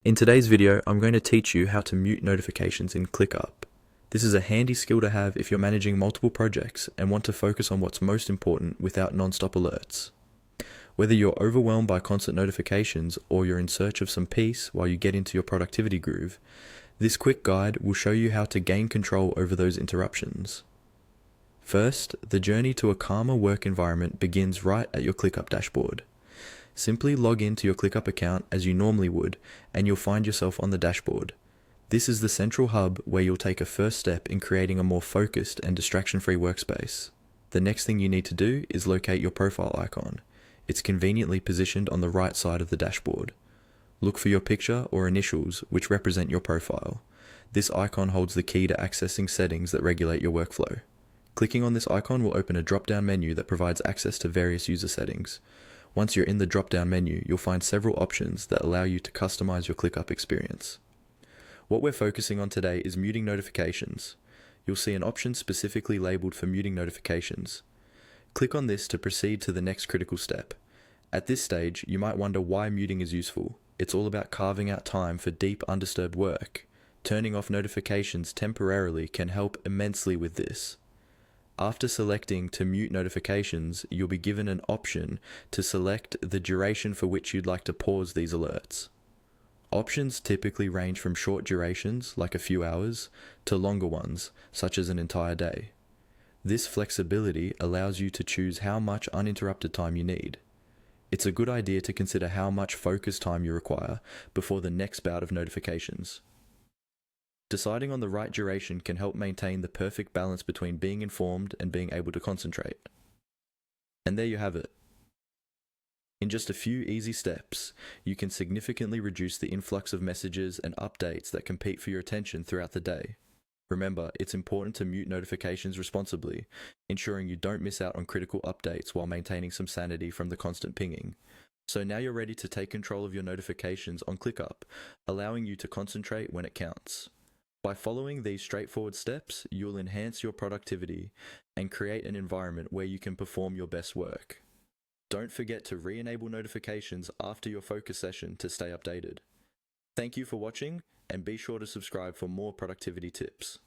In today's video, I'm going to teach you how to mute notifications in ClickUp. This is a handy skill to have if you're managing multiple projects and want to focus on what's most important without non-stop alerts. Whether you're overwhelmed by constant notifications or you're in search of some peace while you get into your productivity groove, this quick guide will show you how to gain control over those interruptions. First, the journey to a calmer work environment begins right at your ClickUp dashboard. Simply log into your ClickUp account as you normally would, and you'll find yourself on the dashboard. This is the central hub where you'll take a first step in creating a more focused and distraction-free workspace. The next thing you need to do is locate your profile icon. It's conveniently positioned on the right side of the dashboard. Look for your picture or initials, which represent your profile. This icon holds the key to accessing settings that regulate your workflow. Clicking on this icon will open a drop-down menu that provides access to various user settings. Once you're in the drop-down menu, you'll find several options that allow you to customize your ClickUp experience. What we're focusing on today is muting notifications. You'll see an option specifically labeled for muting notifications. Click on this to proceed to the next critical step. At this stage, you might wonder why muting is useful. It's all about carving out time for deep, undisturbed work. Turning off notifications temporarily can help immensely with this. After selecting to mute notifications, you'll be given an option to select the duration for which you'd like to pause these alerts. Options typically range from short durations, like a few hours, to longer ones, such as an entire day. This flexibility allows you to choose how much uninterrupted time you need. It's a good idea to consider how much focus time you require before the next bout of notifications. Deciding on the right duration can help maintain the perfect balance between being informed and being able to concentrate. And there you have it. In just a few easy steps, you can significantly reduce the influx of messages and updates that compete for your attention throughout the day. Remember, it's important to mute notifications responsibly, ensuring you don't miss out on critical updates while maintaining some sanity from the constant pinging. So now you're ready to take control of your notifications on ClickUp, allowing you to concentrate when it counts. By following these straightforward steps, you'll enhance your productivity and create an environment where you can perform your best work. Don't forget to re-enable notifications after your focus session to stay updated. Thank you for watching, and be sure to subscribe for more productivity tips.